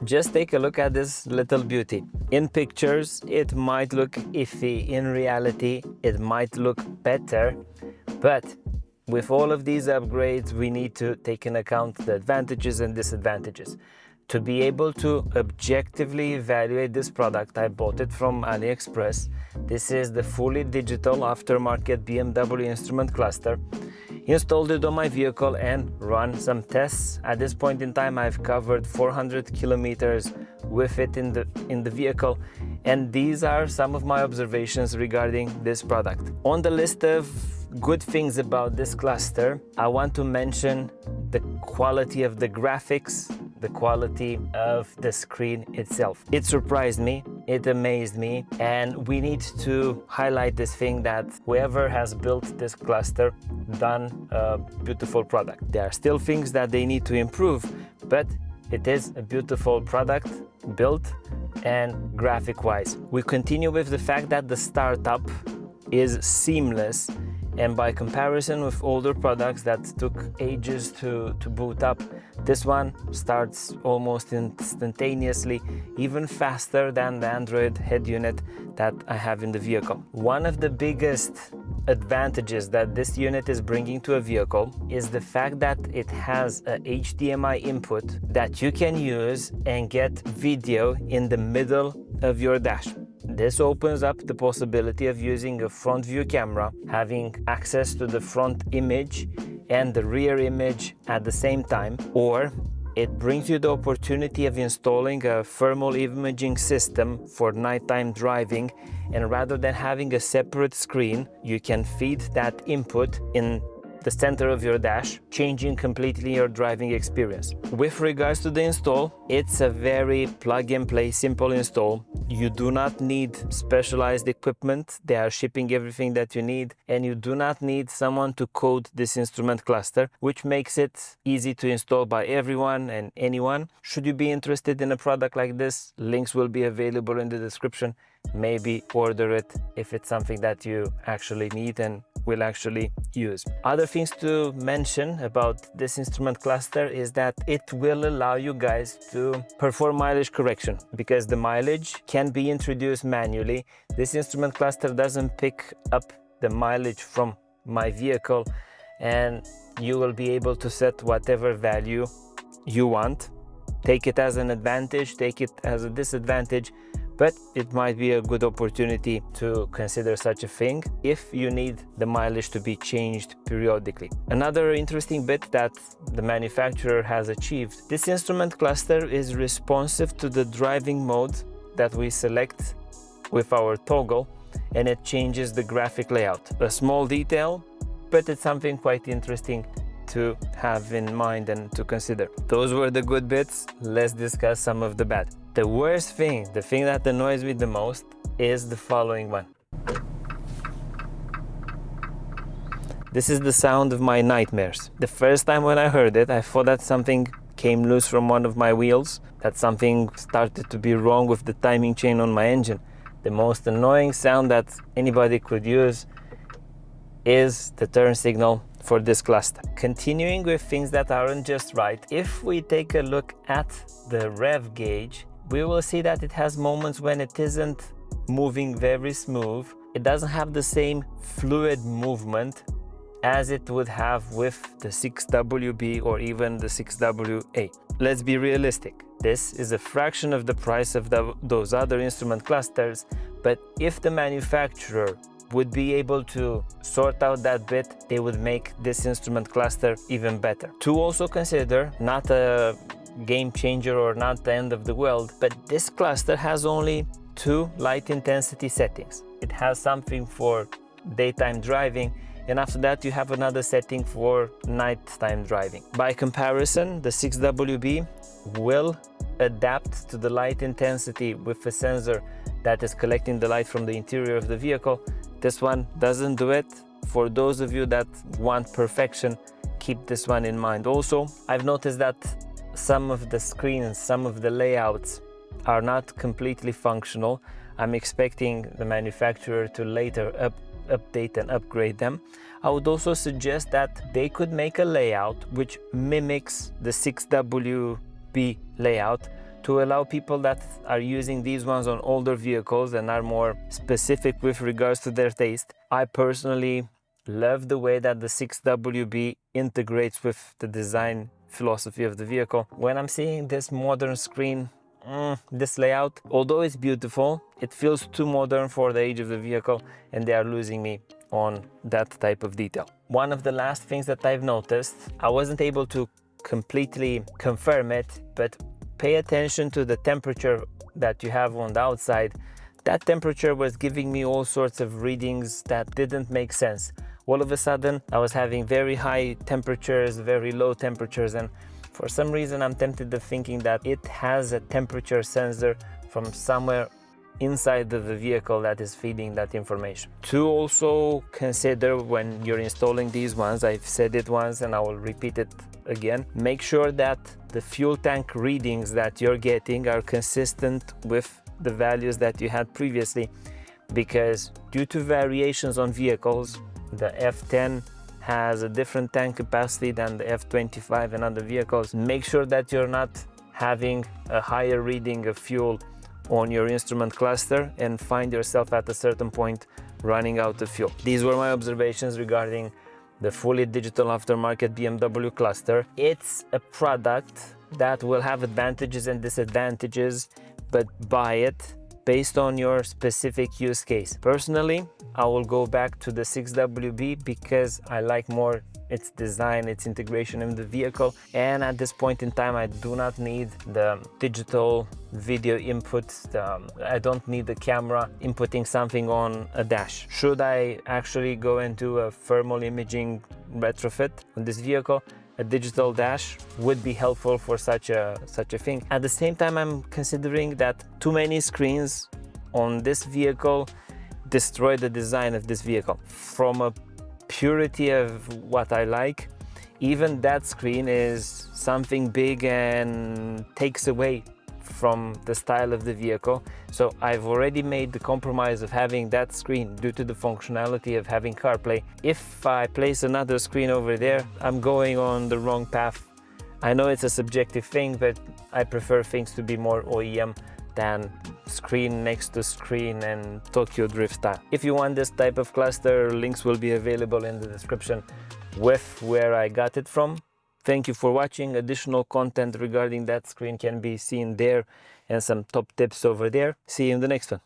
Just take a look at this little beauty. In pictures, it might look iffy. In reality, it might look better. But with all of these upgrades, we need to take into account the advantages and disadvantages. To be able to objectively evaluate this product, I bought it from AliExpress. This is the fully digital aftermarket BMW instrument cluster. Installed it on my vehicle and run some tests. At this point in time, I've covered 400 kilometers with it in the vehicle, and these are some of my observations regarding this product. On the list of good things about this cluster, I want to mention the quality of the graphics, the quality of the screen itself. It surprised me, it amazed me, and we need to highlight this thing that whoever has built this cluster done a beautiful product. There are still things that they need to improve, but it is a beautiful product built and graphic-wise. We continue with the fact that the startup is seamless, and by comparison with older products that took ages to boot up, this one starts almost instantaneously, even faster than the Android head unit that I have in the vehicle. One of the biggest advantages that this unit is bringing to a vehicle is the fact that it has a HDMI input that you can use and get video in the middle of your dash. This opens up the possibility of using a front view camera, having access to the front image and the rear image at the same time, or it brings you the opportunity of installing a thermal imaging system for nighttime driving, and rather than having a separate screen, you can feed that input in the center of your dash, changing completely your driving experience. With regards to the install, it's a very plug-and-play simple install. You do not need specialized equipment. They are shipping everything that you need, and you do not need someone to code this instrument cluster, which makes it easy to install by everyone and anyone. Should you be interested in a product like this, links will be available in the description. Maybe order it if it's something that you actually need and will actually use. Other things to mention about this instrument cluster is that it will allow you guys to perform mileage correction, because the mileage can be introduced manually. This instrument cluster doesn't pick up the mileage from my vehicle, and you will be able to set whatever value you want. Take it as an advantage, take it as a disadvantage, but it might be a good opportunity to consider such a thing if you need the mileage to be changed periodically. Another interesting bit that the manufacturer has achieved, this instrument cluster is responsive to the driving mode that we select with our toggle, and it changes the graphic layout. A small detail, but it's something quite interesting to have in mind and to consider. Those were the good bits. Let's discuss some of the bad. The worst thing, the thing that annoys me the most, is the following one. This is the sound of my nightmares. The first time when I heard it, I thought that something came loose from one of my wheels, that something started to be wrong with the timing chain on my engine. The most annoying sound that anybody could use is the turn signal for this cluster. Continuing with things that aren't just right, if we take a look at the rev gauge, we will see that it has moments when it isn't moving very smooth. It doesn't have the same fluid movement as it would have with the 6WB or even the 6WA. Let's be realistic. This is a fraction of the price of those other instrument clusters, but if the manufacturer would be able to sort out that bit, they would make this instrument cluster even better. To also consider, not a game changer or not the end of the world, but this cluster has only 2 light intensity settings. It has something for daytime driving, and after that you have another setting for nighttime driving. By comparison, the 6WB will adapt to the light intensity with a sensor that is collecting the light from the interior of the vehicle. This one doesn't do it. For those of you that want perfection, keep this one in mind. Also, I've noticed that some of the screens, some of the layouts are not completely functional. I'm expecting the manufacturer to later update and upgrade them. I would also suggest that they could make a layout which mimics the 6WB layout to allow people that are using these ones on older vehicles and are more specific with regards to their taste. I personally love the way that the 6WB integrates with the design philosophy of the vehicle. When I'm seeing this modern screen, this layout, although it's beautiful, it feels too modern for the age of the vehicle, and they are losing me on that type of detail. One of the last things that I've noticed, I wasn't able to completely confirm it, but pay attention to the temperature that you have on the outside. That temperature was giving me all sorts of readings that didn't make sense. All of a sudden, I was having very high temperatures, very low temperatures, and for some reason I'm tempted to thinking that it has a temperature sensor from somewhere inside of the vehicle that is feeding that information. To also consider when you're installing these ones, I've said it once and I will repeat it again, make sure that the fuel tank readings that you're getting are consistent with the values that you had previously, because due to variations on vehicles, the F10 has a different tank capacity than the F25 and other vehicles. Make sure that you're not having a higher reading of fuel on your instrument cluster and find yourself at a certain point running out of fuel. These were my observations regarding the fully digital aftermarket BMW cluster. It's a product that will have advantages and disadvantages, but buy it based on your specific use case. Personally, I will go back to the 6WB because I like more its design, its integration in the vehicle, and at this point in time I do not need the digital video input. I don't need the camera inputting something on a dash. Should I actually go and do a thermal imaging retrofit on this vehicle, a digital dash would be helpful for such a thing. At the same time, I'm considering that too many screens on this vehicle destroy the design of this vehicle. From a purity of what I like, even that screen is something big and takes away from the style of the vehicle. So I've already made the compromise of having that screen due to the functionality of having CarPlay. If I place another screen over there, I'm going on the wrong path. I know it's a subjective thing, but I prefer things to be more OEM than screen next to screen and Tokyo Drift style. If you want this type of cluster, links will be available in the description with where I got it from. Thank you for watching. Additional content regarding that screen can be seen there and some top tips over there. See you in the next one.